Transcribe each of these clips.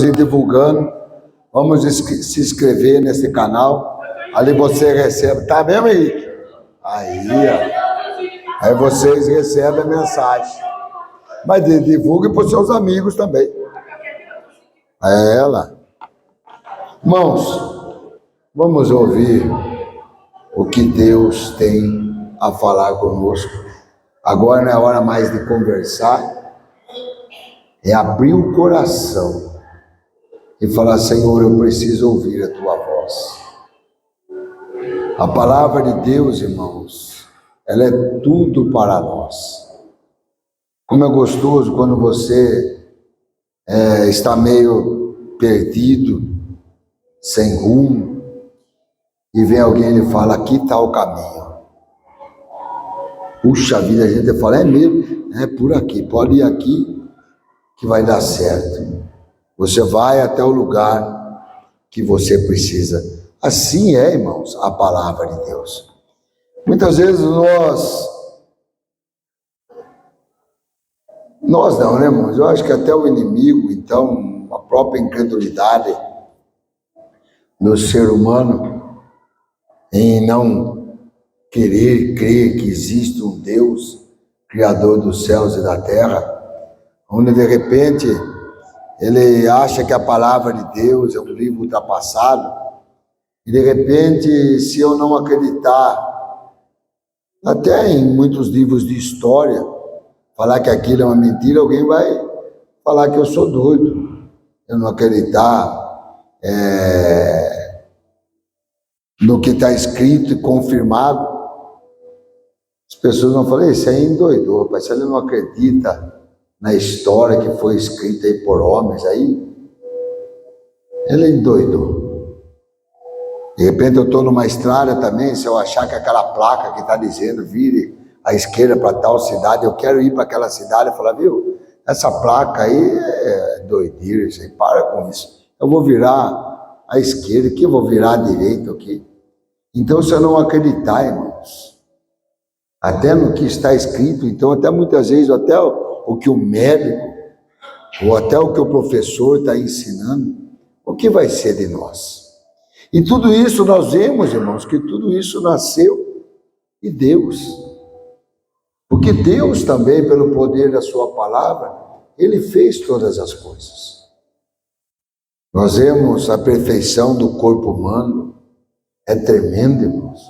vamos ir divulgando, vamos se inscrever nesse canal, ali você recebe, tá mesmo aí? Aí, ó. Aí vocês recebem a mensagem. Mas divulgue para os seus amigos também. É ela. Irmãos, vamos ouvir o que Deus tem a falar conosco. Agora não é hora mais de conversar, é abrir o coração e falar: Senhor, eu preciso ouvir a tua voz. A palavra de Deus, irmãos, ela é tudo para nós. Como é gostoso quando você está meio perdido, sem rumo, e vem alguém e lhe fala: aqui está o caminho. Puxa vida, a gente fala: é mesmo, é por aqui, pode ir aqui que vai dar certo. Você vai até o lugar que você precisa. Assim é, irmãos, a palavra de Deus. Muitas vezes nós não, né, irmãos? Eu acho que até o inimigo, então, a própria incredulidade do ser humano em não querer crer que existe um Deus, Criador dos céus e da terra, onde de repente ele acha que a palavra de Deus é um livro ultrapassado, e de repente, se eu não acreditar, até em muitos livros de história, falar que aquilo é uma mentira, alguém vai falar que eu sou doido. Eu não acreditar no que está escrito e confirmado. As pessoas vão falar: isso aí endoidou, rapaz. Se ele não acredita na história que foi escrita aí por homens, aí ele endoidou. De repente eu estou numa estrada também, se eu achar que aquela placa que está dizendo vire à esquerda para tal cidade, eu quero ir para aquela cidade, eu falar: viu, essa placa aí é doideira, isso aí, para com isso. Eu vou virar à esquerda aqui, eu vou virar à direita aqui. Então, se eu não acreditar, irmãos, até no que está escrito, então até muitas vezes, até o que o médico, ou até o que o professor está ensinando, o que vai ser de nós? E tudo isso nós vemos, irmãos, que tudo isso nasceu de Deus. Porque Deus também, pelo poder da sua palavra, Ele fez todas as coisas. Nós vemos a perfeição do corpo humano, é tremendo, irmãos.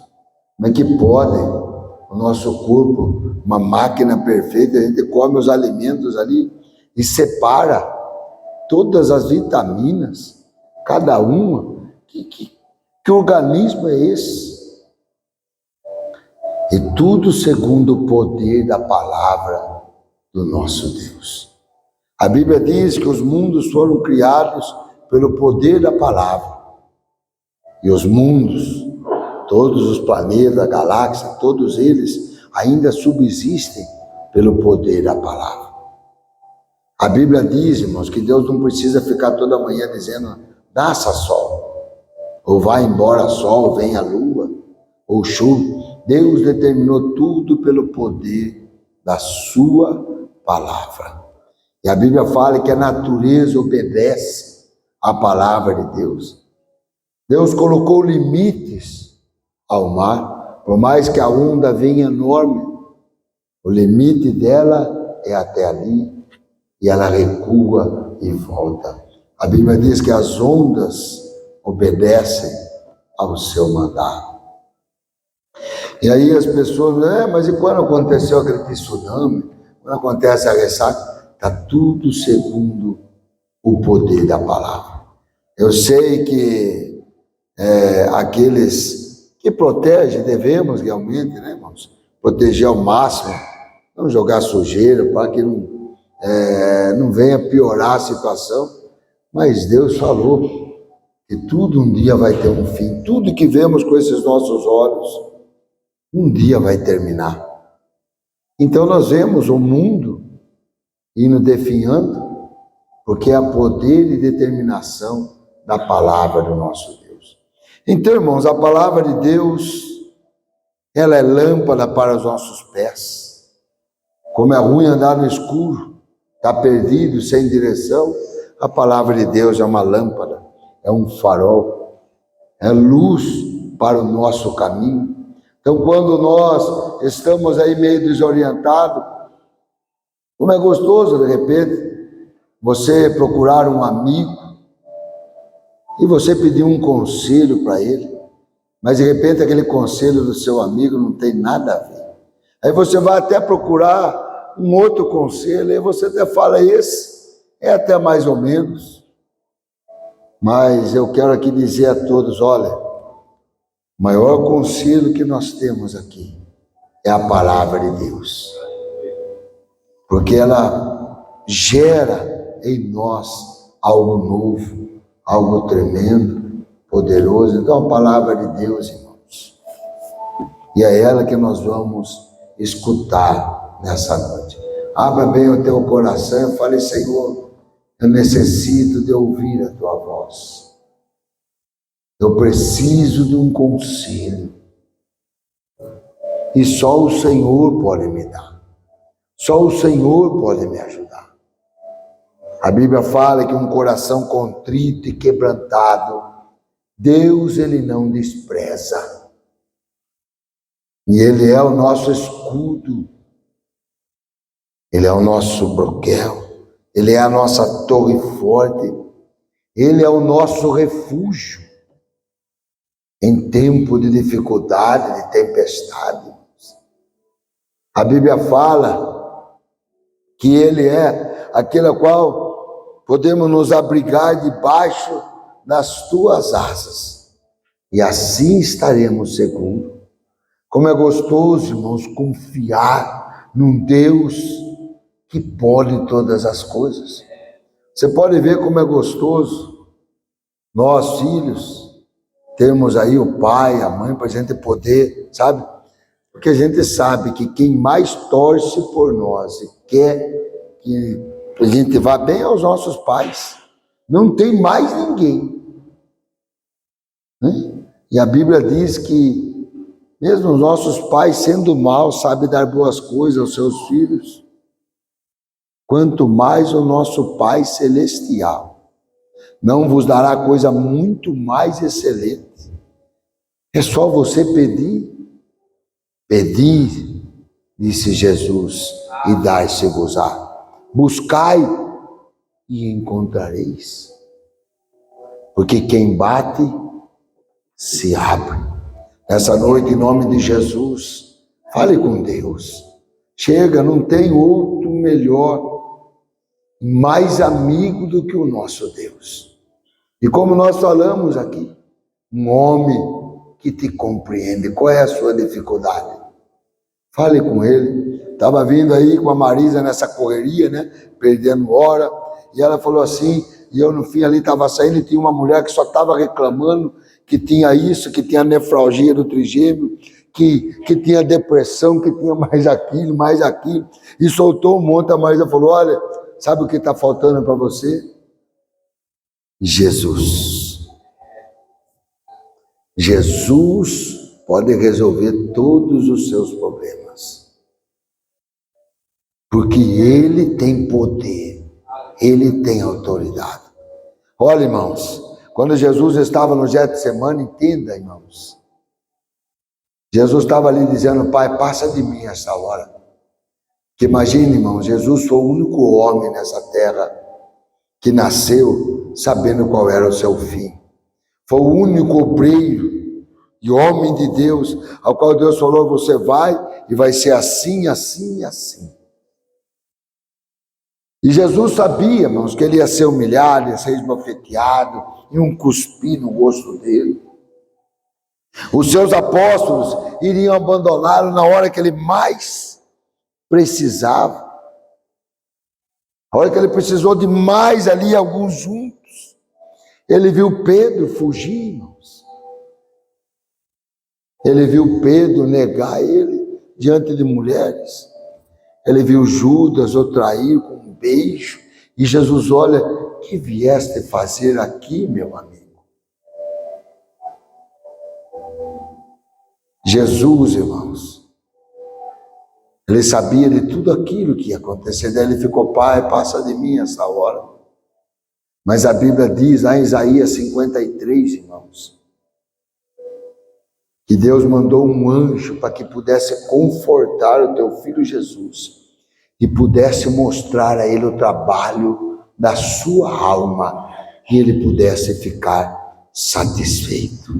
Como é que pode o nosso corpo, uma máquina perfeita, a gente come os alimentos ali e separa todas as vitaminas, cada uma. Que organismo é esse? E tudo segundo o poder da palavra do nosso Deus. A Bíblia diz que os mundos foram criados pelo poder da palavra. E os mundos, todos os planetas, a galáxia, todos eles ainda subsistem pelo poder da palavra. A Bíblia diz, irmãos, que Deus não precisa ficar toda manhã dizendo: nasça sol, ou vai embora sol, vem a lua, ou chuva. Deus determinou tudo pelo poder da sua palavra. E a Bíblia fala que a natureza obedece à palavra de Deus. Deus colocou limites ao mar, por mais que a onda venha enorme, o limite dela é até ali, e ela recua e volta. A Bíblia diz que as ondas obedecem ao seu mandato. E aí as pessoas, mas e quando aconteceu aquele tsunami? Quando acontece a ressaca? Está tudo segundo o poder da palavra. Eu sei que aqueles que protegem, devemos realmente, né, irmãos, proteger ao máximo, não jogar sujeira para que não venha piorar a situação. Mas Deus falou que tudo um dia vai ter um fim. Tudo que vemos com esses nossos olhos, um dia vai terminar. Então nós vemos o mundo indo definhando, porque há poder e determinação da palavra do nosso Deus. Então, irmãos, a palavra de Deus, ela é lâmpada para os nossos pés. Como é ruim andar no escuro, está perdido, sem direção. A palavra de Deus é uma lâmpada, é um farol, é luz para o nosso caminho. Então, quando nós estamos aí meio desorientados, como é gostoso, de repente, você procurar um amigo e você pedir um conselho para ele, mas de repente aquele conselho do seu amigo não tem nada a ver. Aí você vai até procurar um outro conselho, aí você até fala, esse é até mais ou menos. Mas eu quero aqui dizer a todos, olha, o maior conselho que nós temos aqui é a palavra de Deus. Porque ela gera em nós algo novo, algo tremendo, poderoso. Então a palavra de Deus, irmãos, e é ela que nós vamos escutar nessa noite. Abra bem o teu coração e fale, Senhor, eu necessito de ouvir a tua voz. Eu preciso de um conselho. E só o Senhor pode me dar. Só o Senhor pode me ajudar. A Bíblia fala que um coração contrito e quebrantado, Deus ele não despreza. E ele é o nosso escudo. Ele é o nosso broquel. Ele é a nossa torre forte. Ele é o nosso refúgio em tempo de dificuldade, de tempestade. A Bíblia fala que ele é aquele a qual podemos nos abrigar debaixo das tuas asas, e assim estaremos seguros. Como é gostoso, irmãos, confiar num Deus que pode todas as coisas. Você pode ver como é gostoso nós, filhos, termos aí o pai, a mãe, para a gente poder, sabe? Porque a gente sabe que quem mais torce por nós e quer que a gente vá bem aos nossos pais. Não tem mais ninguém. Né? E a Bíblia diz que mesmo os nossos pais, sendo maus, sabem dar boas coisas aos seus filhos. Quanto mais o nosso Pai Celestial não vos dará coisa muito mais excelente. É só você pedir. Pedi, disse Jesus, e dar-se-vos-á. Buscai e encontrareis. Porque quem bate, se abre. Nessa noite, em nome de Jesus, fale com Deus. Chega, não tem outro melhor, mais amigo do que o nosso Deus. E como nós falamos aqui, um homem que te compreende. Qual é a sua dificuldade? Fale com ele. Estava vindo aí com a Marisa nessa correria, né? Perdendo hora. E ela falou assim, e eu no fim ali estava saindo e tinha uma mulher que só estava reclamando que tinha isso, que tinha nefralgia do trigêmeo, que tinha depressão, que tinha mais aquilo. E soltou um monte. A Marisa falou, olha, sabe o que está faltando para você? Jesus. Jesus pode resolver todos os seus problemas. Porque Ele tem poder, Ele tem autoridade. Olha, irmãos, quando Jesus estava no Getsemane, entenda, irmãos, Jesus estava ali dizendo, Pai, passa de mim essa hora. Que imagine, irmãos, Jesus foi o único homem nessa terra que nasceu sabendo qual era o seu fim. Foi o único obreiro e homem de Deus, ao qual Deus falou, você vai e vai ser assim, assim e assim. E Jesus sabia, irmãos, que ele ia ser humilhado, ia ser esbofeteado, iam cuspir no rosto dele. Os seus apóstolos iriam abandoná-lo na hora que ele mais precisava. A hora que ele precisou de mais ali, alguns juntos. Ele viu Pedro fugir, irmãos. Ele viu Pedro negar ele diante de mulheres. Ele viu Judas o trair com um beijo. E Jesus, olha, que vieste fazer aqui, meu amigo? Jesus, irmãos, ele sabia de tudo aquilo que ia acontecer. Daí ele ficou, Pai, passa de mim essa hora. Mas a Bíblia diz lá em Isaías 53, irmãos, que Deus mandou um anjo para que pudesse confortar o teu filho Jesus e pudesse mostrar a ele o trabalho da sua alma e ele pudesse ficar satisfeito.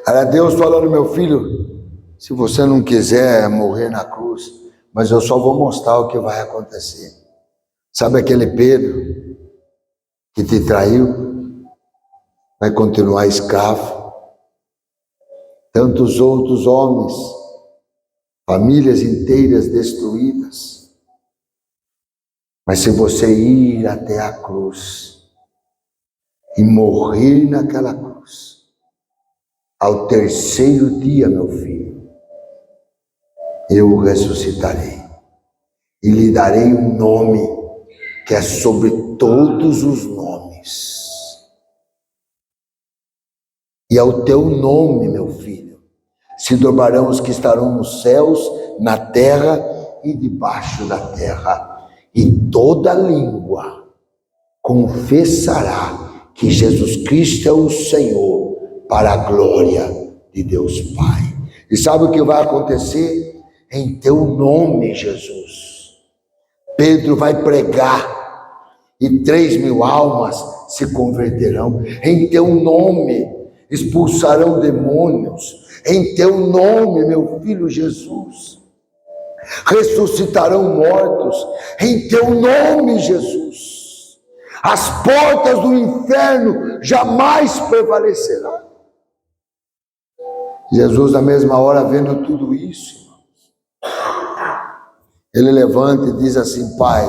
Era Deus falando: meu filho, se você não quiser morrer na cruz, mas eu só vou mostrar o que vai acontecer. Sabe aquele Pedro que te traiu? Vai continuar escravo. Tantos outros homens, famílias inteiras destruídas. Mas se você ir até a cruz e morrer naquela cruz, ao terceiro dia, meu filho, eu o ressuscitarei e lhe darei um nome que é sobre todos os nomes. E ao teu nome, meu filho, se dobrarão os que estarão nos céus, na terra e debaixo da terra. E toda língua confessará que Jesus Cristo é o Senhor, para a glória de Deus Pai. E sabe o que vai acontecer? Em teu nome, Jesus, Pedro vai pregar e 3.000 almas se converterão. Em teu nome expulsarão demônios. Em teu nome, meu filho Jesus, ressuscitarão mortos. Em teu nome, Jesus, as portas do inferno jamais prevalecerão. Jesus, na mesma hora, vendo tudo isso, ele levanta e diz assim: Pai,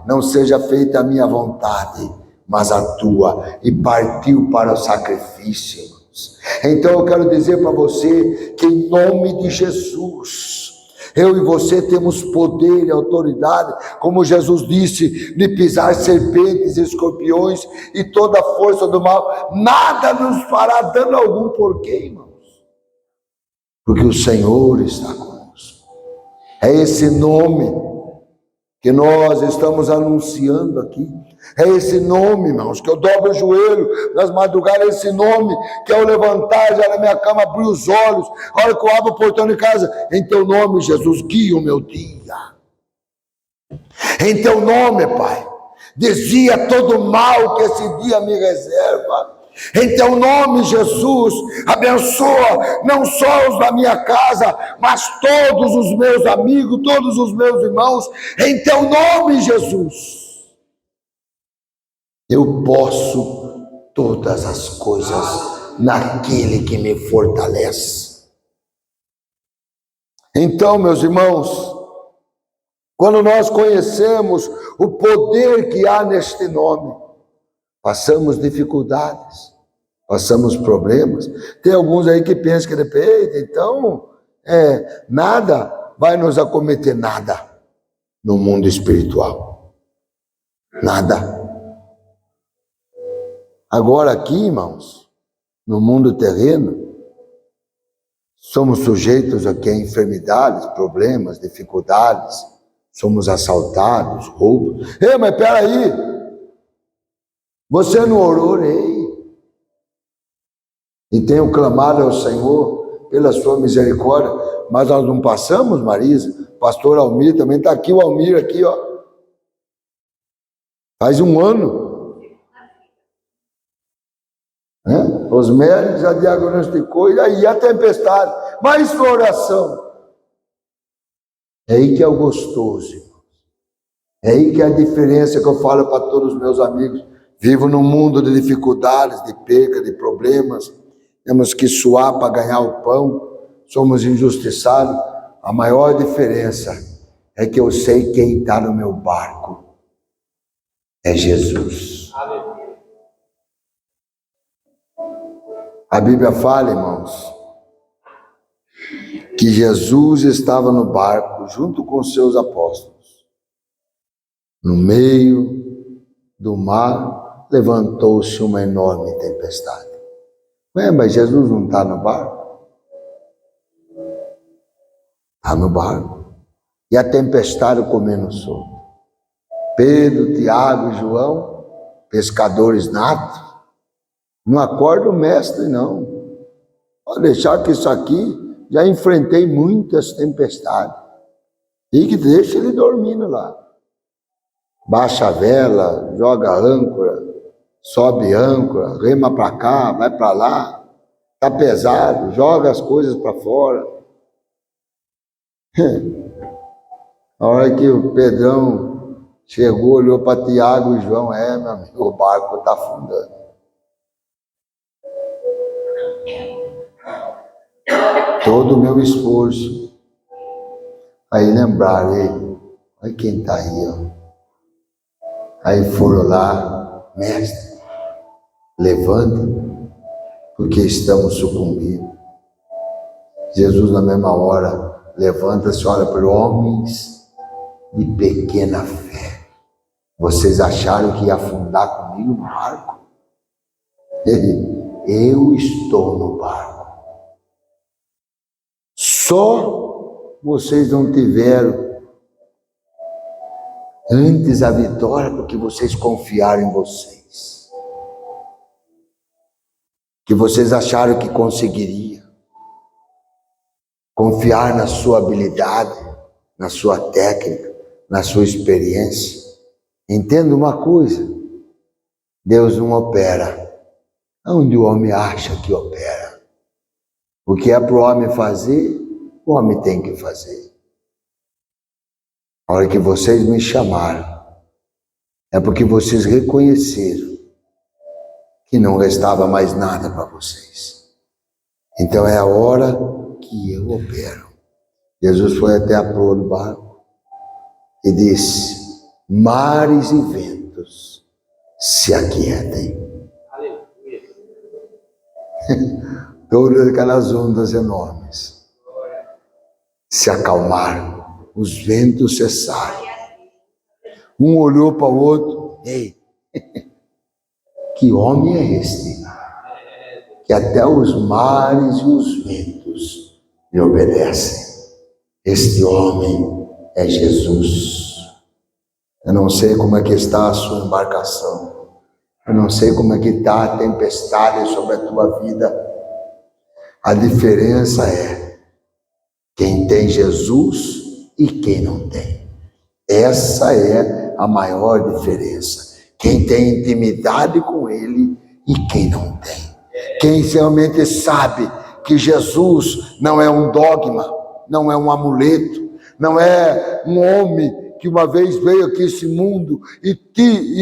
não seja feita a minha vontade, mas a tua. E partiu para o sacrifício, irmãos. Então eu quero dizer para você que em nome de Jesus, eu e você temos poder e autoridade, como Jesus disse, de pisar serpentes, escorpiões e toda a força do mal. Nada nos fará dano algum. Por quê, irmãos? Porque o Senhor está conosco. É esse nome que nós estamos anunciando aqui. É esse nome, irmãos, que eu dobro o joelho nas madrugadas. É esse nome que ao levantar já na minha cama, abrir os olhos, a hora que eu abro o portão de casa, em teu nome, Jesus, guia o meu dia. Em teu nome, Pai, desvia todo o mal que esse dia me reserva. Em teu nome, Jesus, abençoa não só os da minha casa, mas todos os meus amigos, todos os meus irmãos. Em teu nome, Jesus, eu posso todas as coisas naquele que me fortalece. Então, meus irmãos, quando nós conhecemos o poder que há neste nome, passamos dificuldades, passamos problemas. Tem alguns aí que pensam que depende, então, nada vai nos acometer, nada no mundo espiritual. Nada. Agora aqui, irmãos, no mundo terreno, somos sujeitos aqui a enfermidades, problemas, dificuldades, somos assaltados, roubos. Ei, mas peraí, você não orou? Orei. E tenho clamado ao Senhor pela sua misericórdia, mas nós não passamos, Marisa. Pastor Almir também está aqui, o Almir aqui, ó. Faz um ano. Os médicos já diagnosticou, e aí a tempestade, mais oração. É aí que é o gostoso, irmãos. É aí que é a diferença que eu falo para todos os meus amigos. Vivo num mundo de dificuldades, de perca, de problemas. Temos que suar para ganhar o pão. Somos injustiçados. A maior diferença é que eu sei quem está no meu barco. É Jesus. A Bíblia fala, irmãos, que Jesus estava no barco junto com seus apóstolos. No meio do mar, levantou-se uma enorme tempestade. Mas Jesus não está no barco? Está no barco. E a tempestade comendo solto. Pedro, Tiago e João pescadores natos. Não acorda o mestre, não. Pode deixar que isso aqui, já enfrentei muitas tempestades. E que deixa ele dormindo lá. Baixa a vela, joga âncora, sobe âncora, rema para cá, vai para lá. Tá pesado, joga as coisas para fora. A hora que o Pedrão chegou, olhou para Tiago e João, meu amigo, o barco está afundando. Todo o meu esforço. Aí lembraram, olha quem está aí, ó. Aí foram lá, mestre, levanta, porque estamos sucumbindo. Jesus, na mesma hora, levanta-se, olha para homens de pequena fé. Vocês acharam que ia afundar comigo no barco? Eu estou no barco. Só vocês não tiveram antes a vitória porque vocês confiaram em vocês. Que vocês acharam que conseguiriam. Confiar na sua habilidade, na sua técnica, na sua experiência. Entenda uma coisa, Deus não opera onde o homem acha que opera. O que é para o homem fazer, o homem tem que fazer. A hora que vocês me chamaram, é porque vocês reconheceram que não restava mais nada para vocês. Então é a hora que eu opero. Jesus foi até a proa do barco e disse, mares e ventos se aquietem. Todas aquelas ondas enormes se acalmaram, os ventos cessaram. Um olhou para o outro, ei, que homem é este? Que até os mares e os ventos lhe obedecem. Este homem é Jesus. Eu não sei como é que está a sua embarcação. Eu não sei como é que está a tempestade sobre a tua vida. A diferença é quem tem Jesus e quem não tem. Essa é a maior diferença. Quem tem intimidade com Ele e quem não tem. Quem realmente sabe que Jesus não é um dogma, não é um amuleto, não é um homem que uma vez veio aqui esse mundo e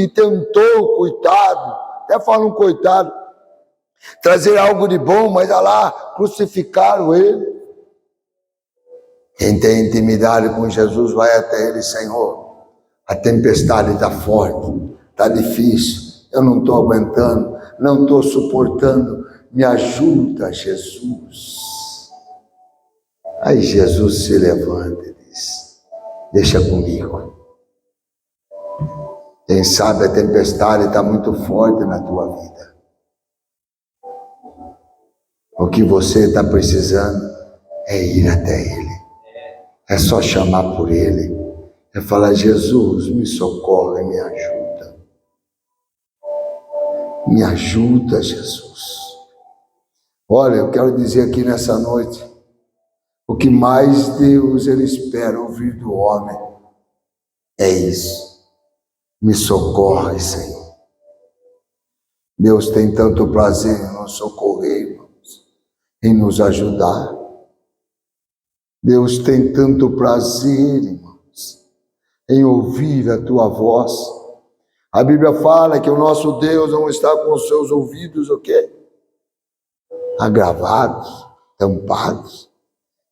tentou, coitado, até fala um coitado, trazer algo de bom, mas olha lá, crucificaram ele. Quem tem intimidade com Jesus vai até ele, Senhor, a tempestade está forte, está difícil, eu não estou aguentando, não estou suportando, me ajuda, Jesus. Aí Jesus se levanta e diz, deixa comigo. Quem sabe a tempestade está muito forte na tua vida. O que você está precisando é ir até Ele. É só chamar por Ele. É falar, Jesus, me socorre, me ajuda. Me ajuda, Jesus. Olha, eu quero dizer aqui nessa noite, o que mais Deus ele espera ouvir do homem é isso. Me socorre, Senhor. Deus tem tanto prazer em nos socorrer, irmãos, em nos ajudar. Deus tem tanto prazer, irmãos, em ouvir a tua voz. A Bíblia fala que o nosso Deus não está com os seus ouvidos, o quê? Agravados, tampados,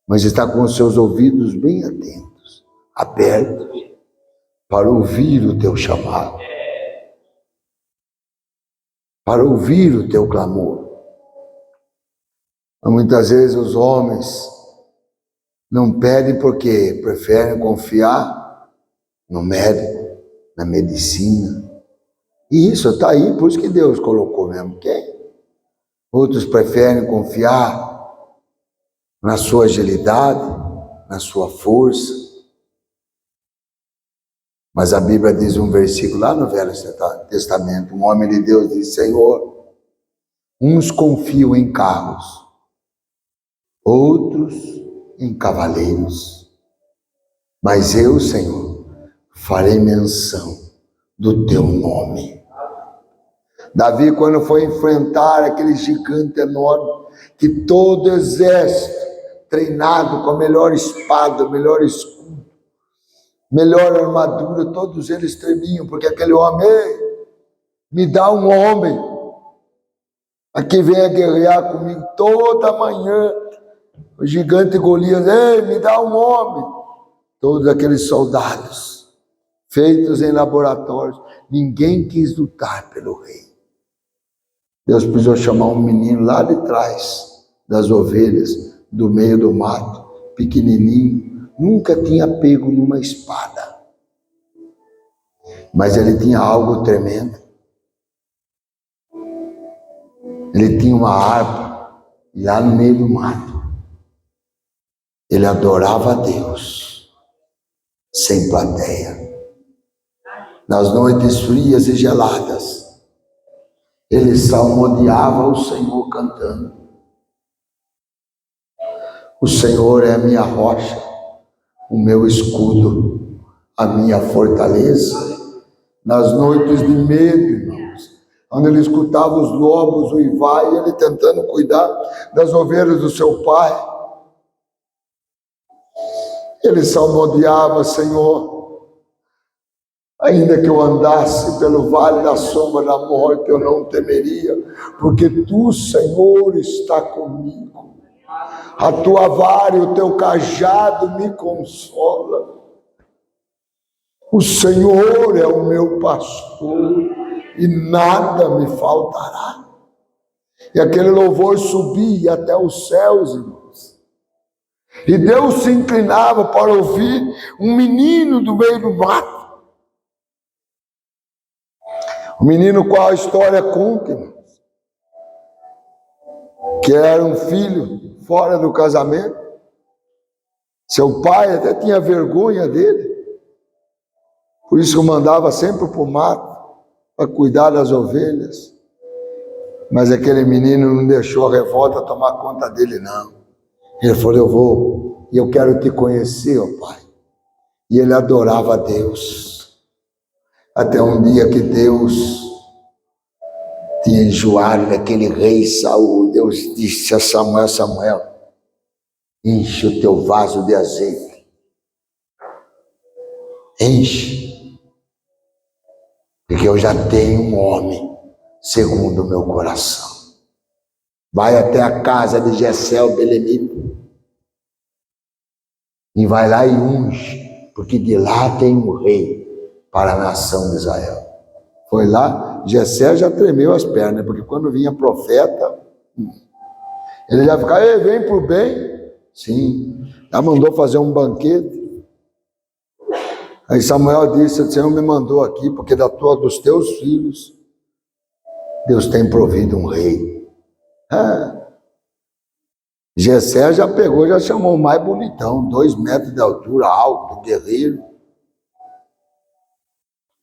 mas está com os seus ouvidos bem atentos, abertos, para ouvir o teu chamado, para ouvir o teu clamor. Muitas vezes os homens não pedem porque preferem confiar no médico, na medicina. E isso está aí, por isso que Deus colocou mesmo. Quem? Outros preferem confiar na sua agilidade, na sua força. Mas a Bíblia diz um versículo lá no Velho Testamento, um homem de Deus diz: Senhor, uns confiam em carros, outros em cavaleiros, mas eu, Senhor, farei menção do teu nome. Davi, quando foi enfrentar aquele gigante enorme, que todo exército treinado com a melhor espada, o melhor escudo, melhor armadura, todos eles tremiam, porque aquele homem: ei, me dá um homem, aqui venha guerrear comigo toda manhã. O gigante Golias: ei, me dá um homem. Todos aqueles soldados, feitos em laboratórios, ninguém quis lutar pelo rei. Deus precisou chamar um menino lá de trás das ovelhas, do meio do mato, pequenininho, nunca tinha pego numa espada, mas ele tinha algo tremendo. Ele tinha uma harpa, e lá no meio do mato, ele adorava a Deus, sem plateia. Nas noites frias e geladas, ele salmodiava o Senhor cantando: o Senhor é a minha rocha, o meu escudo, a minha fortaleza. Nas noites de medo, irmãos, quando ele escutava os lobos uivar e ele tentando cuidar das ovelhas do seu pai, ele salmodiava: Senhor, ainda que eu andasse pelo vale da sombra da morte, eu não temeria, porque tu, Senhor, está comigo. A tua vara e o teu cajado me consola. O Senhor é o meu pastor e nada me faltará. E aquele louvor subia até os céus, irmãos. E Deus se inclinava para ouvir um menino do meio do mato. O menino, qual a história conta, irmãos? Que era um filho fora do casamento. Seu pai até tinha vergonha dele. Por isso o mandava sempre para o mato, para cuidar das ovelhas. Mas aquele menino não deixou a revolta tomar conta dele, não. Ele falou: eu vou, e eu quero te conhecer, ó pai. E ele adorava a Deus. Até um dia que Deus tinha enjoado daquele rei Saul. Deus disse a Samuel: Samuel, enche o teu vaso de azeite. Enche. Porque eu já tenho um homem segundo o meu coração. Vai até a casa de Jessé o belemita e vai lá e unge, porque de lá tem um rei para a nação de Israel. Foi lá, Jessé já tremeu as pernas, porque quando vinha profeta, ele já ficava: ei, vem por bem. Sim, já mandou fazer um banquete. Aí Samuel disse: o Senhor me mandou aqui, porque dos teus filhos, Deus tem provido um rei. Jessé já pegou, já chamou o mais bonitão, 2 metros de altura, alto, guerreiro.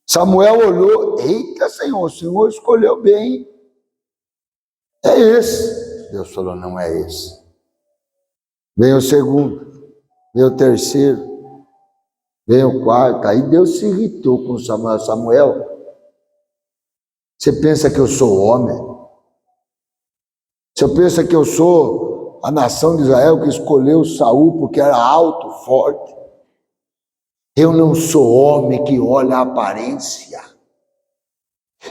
Samuel olhou: eita, Senhor, o Senhor escolheu bem. É esse. Deus falou: não é esse. Vem o segundo, vem o terceiro, vem o quarto. Aí Deus se irritou com Samuel. Samuel, você pensa que eu sou homem? Você pensa que eu sou a nação de Israel que escolheu Saul porque era alto, forte? Eu não sou homem que olha a aparência.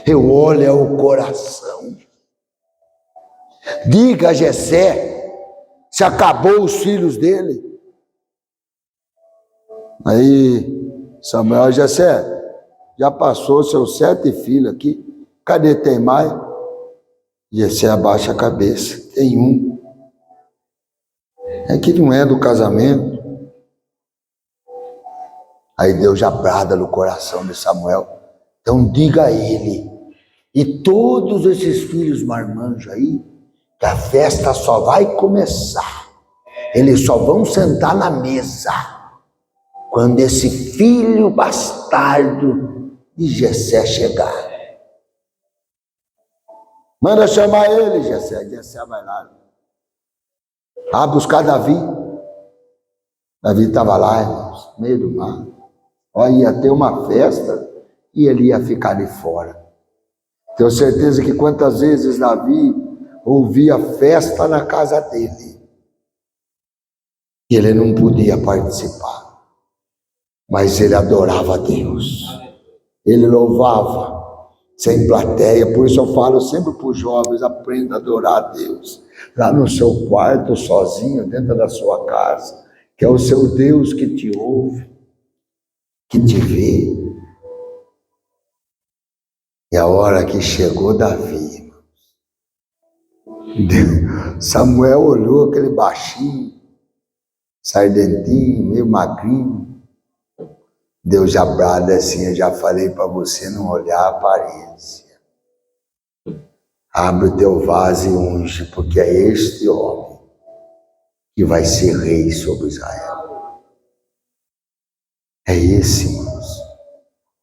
Eu olho o coração. Diga a Jessé se acabou os filhos dele. Aí Samuel: Jessé, já passou seus 7 filhos aqui. Cadê tem mais? Jessé abaixa a cabeça: tem um. É que não é do casamento. Aí Deus já brada no coração de Samuel: então diga a ele e todos esses filhos marmanjos aí, que a festa só vai começar. Eles só vão sentar na mesa quando esse filho bastardo de Jessé chegar. Manda chamar ele, Jessé. Jessé vai lá. Buscar Davi. Davi estava lá, irmãos, no meio do mar. Olha, ia ter uma festa e ele ia ficar ali fora. Tenho certeza que quantas vezes Davi ouvia festa na casa dele e ele não podia participar, mas ele adorava a Deus, ele louvava sem plateia. Por isso eu falo sempre para os jovens: aprenda a adorar a Deus lá no seu quarto, sozinho, dentro da sua casa, que é o seu Deus que te ouve, que te vê. E a hora que chegou Davi, Samuel olhou aquele baixinho, sardentinho, meio magrinho. Deus já brada assim: eu já falei para você não olhar a aparência. Abre o teu vaso e unge, porque é este homem que vai ser rei sobre Israel. É esse, irmãos,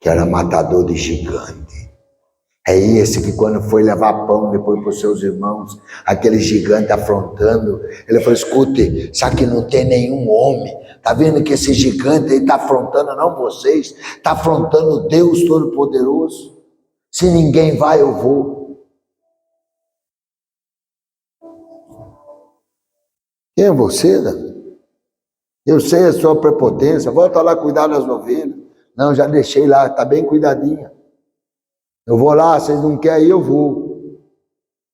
que era matador de gigante. É esse que, quando foi levar pão depois para os seus irmãos, aquele gigante afrontando, ele falou: escute, sabe que não tem nenhum homem? Está vendo que esse gigante aí está afrontando não vocês, está afrontando Deus Todo-Poderoso. Se ninguém vai, eu vou. Quem é você, Davi? Eu sei a sua prepotência, volta lá cuidar das ovelhas. Não, já deixei lá, está bem cuidadinha. Eu vou lá, vocês não querem ir, eu vou.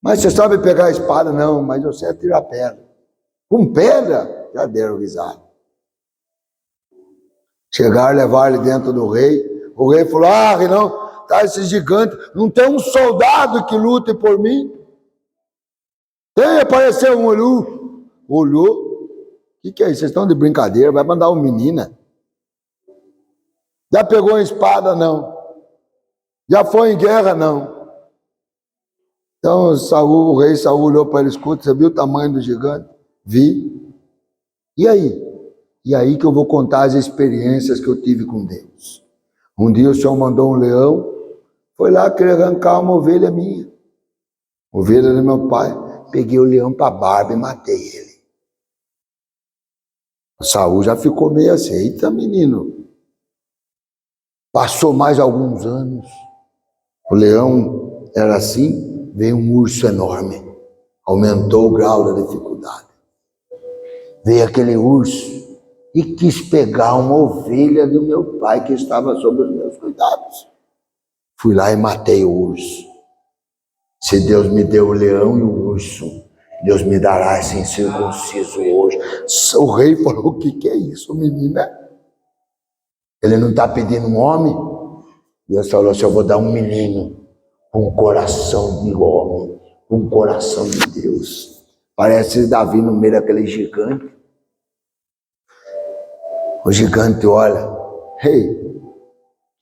Mas você sabe pegar a espada? Não, mas eu sei atirar pedra. Com pedra? Já deram risada. Chegaram, levaram ele dentro do rei. O rei falou: não, tá esse gigante, não tem um soldado que lute por mim? Tem, apareceu um olhou. O que é isso? Vocês estão de brincadeira? Vai mandar uma menina? Já pegou a espada? Não. Já foi em guerra? Não. Então o rei Saul olhou para ele: escuta, você viu o tamanho do gigante? Vi. E aí? E aí que eu vou contar as experiências que eu tive com Deus. Um dia o Senhor mandou um leão, foi lá querer arrancar uma ovelha minha. Ovelha do meu pai. Peguei o leão para a barba e matei ele. O Saul já ficou meio assim: eita, menino. Passou mais alguns anos. O leão era assim, veio um urso enorme. Aumentou o grau da dificuldade. Veio aquele urso e quis pegar uma ovelha do meu pai que estava sob os meus cuidados. Fui lá e matei o urso. Se Deus me deu o leão e o urso, Deus me dará esse incircunciso hoje. O rei falou: o que é isso, menina? Ele não está pedindo um homem? Deus falou assim: eu vou dar um menino com um coração de homem, com um coração de Deus. Parece Davi no meio daquele gigante. O gigante olha: ei,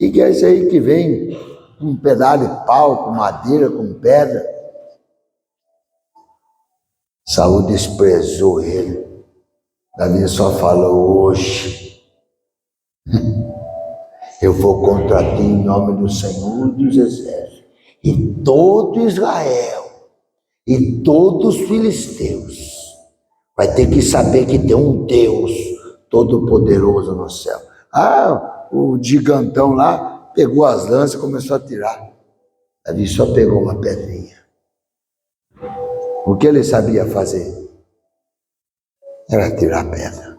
o que é isso aí que vem com um pedaço de pau, com madeira, com pedra? Saul desprezou ele. Davi só falou: hoje eu vou contra ti em nome do Senhor dos Exércitos, e todo Israel e todos os filisteus vai ter que saber que tem um Deus Todo-Poderoso no céu. O gigantão lá pegou as lanças e começou a tirar. Davi só pegou uma pedrinha. O que ele sabia fazer era tirar pedra.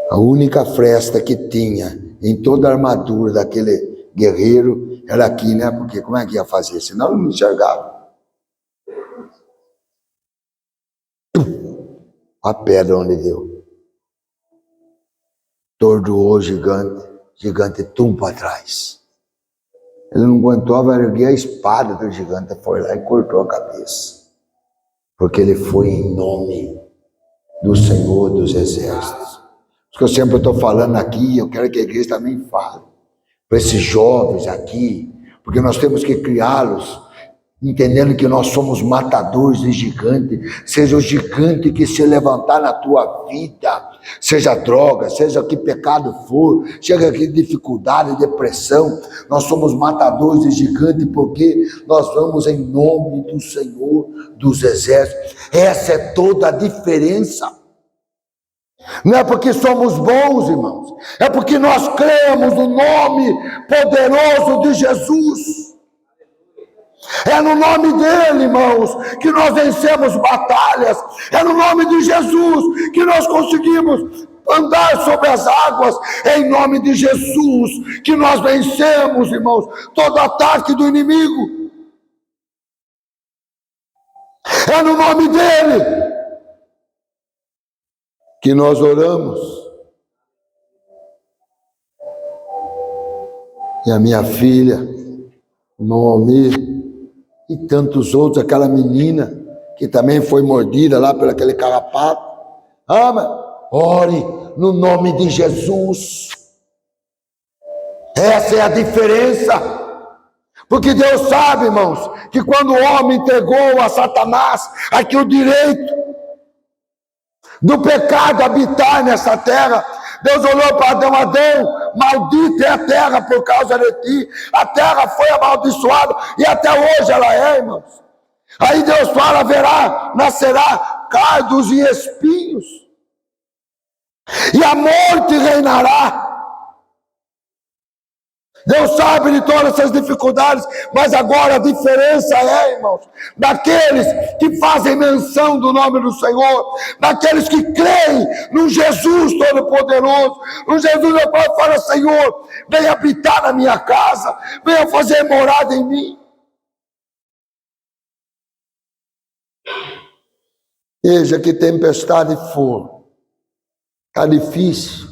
A única fresta que tinha em toda a armadura daquele guerreiro era aqui, né? Porque como é que ia fazer? Senão ele não enxergava. A pedra onde deu. Tordoou o gigante tum para trás. Ele não aguentou, vai erguer a espada do gigante, foi lá e cortou a cabeça. Porque ele foi em nome do Senhor dos Exércitos. Isso que eu sempre estou falando aqui, eu quero que a igreja também fale. Para esses jovens aqui, porque nós temos que criá-los, entendendo que nós somos matadores de gigante. Seja o gigante que se levantar na tua vida, seja droga, seja que pecado for, seja que dificuldade, depressão, nós somos matadores de gigante porque nós vamos em nome do Senhor dos Exércitos. Essa é toda a diferença. Não é porque somos bons, irmãos, é porque nós cremos no nome poderoso de Jesus. É no nome dele, irmãos, que nós vencemos batalhas. É no nome de Jesus que nós conseguimos andar sobre as águas. É em nome de Jesus que nós vencemos, irmãos, todo ataque do inimigo. É no nome dele que nós oramos. E a minha filha, Noemi, e tantos outros, aquela menina que também foi mordida lá por aquele carrapato. Mas ore no nome de Jesus. Essa é a diferença. Porque Deus sabe, irmãos, que quando o homem entregou a Satanás aqui o direito do pecado habitar nessa terra, Deus olhou para Adão: Adão, maldita é a terra por causa de ti. A terra foi amaldiçoada e até hoje ela é, irmãos. Aí Deus fala: nascerá cardos e espinhos, e a morte reinará. Deus sabe de todas essas dificuldades, mas agora a diferença é, irmãos, daqueles que fazem menção do nome do Senhor, daqueles que creem no Jesus Todo-Poderoso, no Jesus ao qual fala: Senhor, venha habitar na minha casa, venha fazer morada em mim. Veja que tempestade for, está difícil,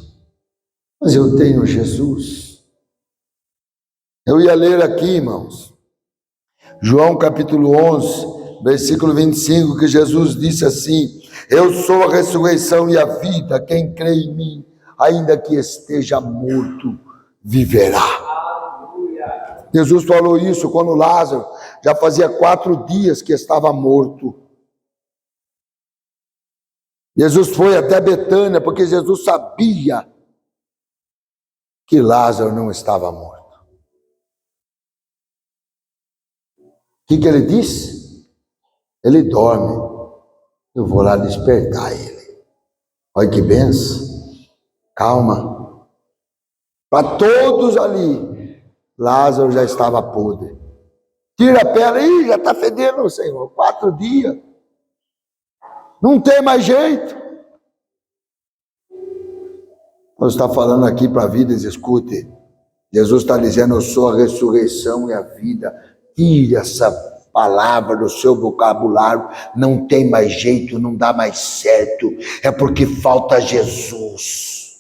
mas eu tenho Jesus. Eu ia ler aqui, irmãos, João capítulo 11, versículo 25, que Jesus disse assim: eu sou a ressurreição e a vida, quem crê em mim, ainda que esteja morto, viverá. Jesus falou isso quando Lázaro já fazia 4 dias que estava morto. Jesus foi até Betânia, porque Jesus sabia que Lázaro não estava morto. O que ele disse? Ele dorme, eu vou lá despertar ele. Olha que benção. Calma. Para todos ali, Lázaro já estava podre. Tira a pedra, já está fedendo, Senhor, 4 dias. Não tem mais jeito. Nós está falando aqui para vidas, escute. Jesus está dizendo: eu sou a ressurreição e a vida. Tire essa palavra do seu vocabulário. Não tem mais jeito, não dá mais certo. É porque falta Jesus.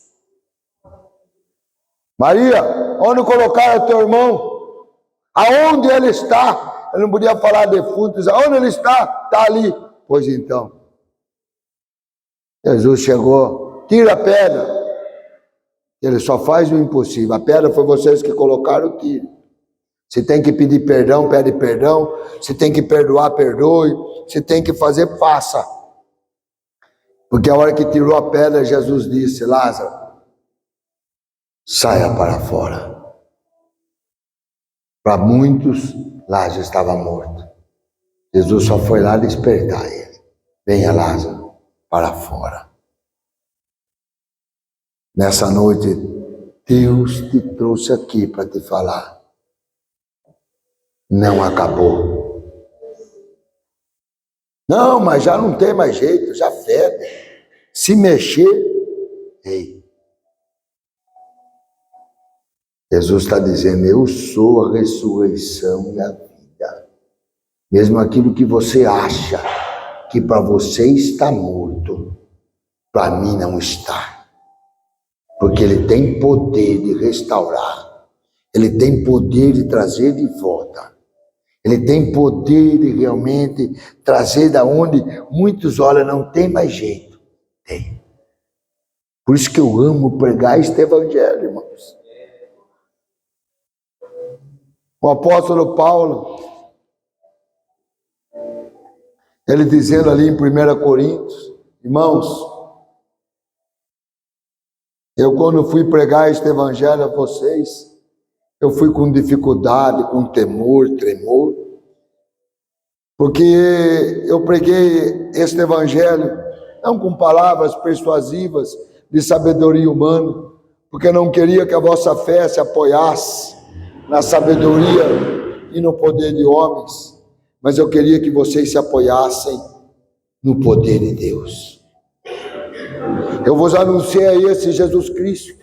Maria, onde colocaram o teu irmão? Aonde ele está? Ele não podia falar defunto. Aonde ele está? Está ali. Pois então, Jesus chegou: tira a pedra. Ele só faz o impossível. A pedra foi vocês que colocaram, tire. Se tem que pedir perdão, pede perdão. Se tem que perdoar, perdoe. Se tem que fazer, faça. Porque a hora que tirou a pedra, Jesus disse: Lázaro, saia para fora. Para muitos, Lázaro estava morto. Jesus só foi lá despertar ele. Venha, Lázaro, para fora. Nessa noite, Deus te trouxe aqui para te falar: não acabou. Não, mas já não tem mais jeito, já fede. Se mexer, ei. Jesus está dizendo: eu sou a ressurreição e a vida. Mesmo aquilo que você acha que para você está morto, para mim não está. Porque ele tem poder de restaurar. Ele tem poder de trazer de volta. Ele tem poder de realmente trazer da onde muitos olham, não tem mais jeito. Tem. Por isso que eu amo pregar este evangelho, irmãos. O apóstolo Paulo, ele dizendo ali em 1 Coríntios, irmãos, Eu, quando fui pregar este evangelho a vocês, eu fui com dificuldade, com temor, tremor, porque eu preguei este evangelho não com palavras persuasivas de sabedoria humana, porque eu não queria que a vossa fé se apoiasse na sabedoria e no poder de homens, mas eu queria que vocês se apoiassem no poder de Deus. Eu vos anunciei esse Jesus Cristo,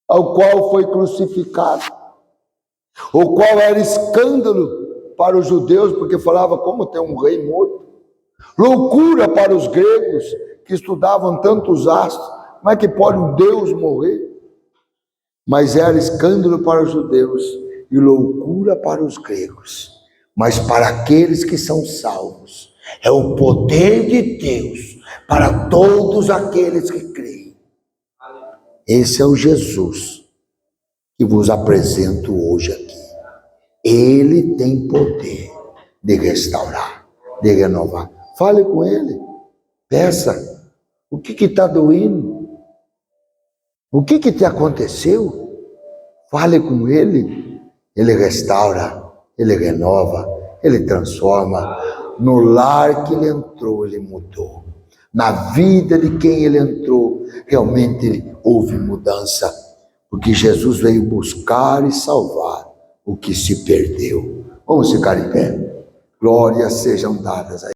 ao qual foi crucificado, o qual era escândalo para os judeus, porque falava como ter um rei morto, loucura para os gregos que estudavam tantos astros, como é que pode um Deus morrer? Mas era escândalo para os judeus e loucura para os gregos, mas para aqueles que são salvos é o poder de Deus para todos aqueles que creem. Esse é o Jesus que vos apresento hoje aqui. Ele tem poder de restaurar, de renovar. Fale com ele, peça. O que está doendo? O que te aconteceu? Fale com ele. Ele restaura, ele renova, ele transforma. No lar que ele entrou, ele mudou. Na vida de quem ele entrou, realmente houve mudança. Porque Jesus veio buscar e salvar o que se perdeu. Vamos ficar em pé. Glórias sejam dadas a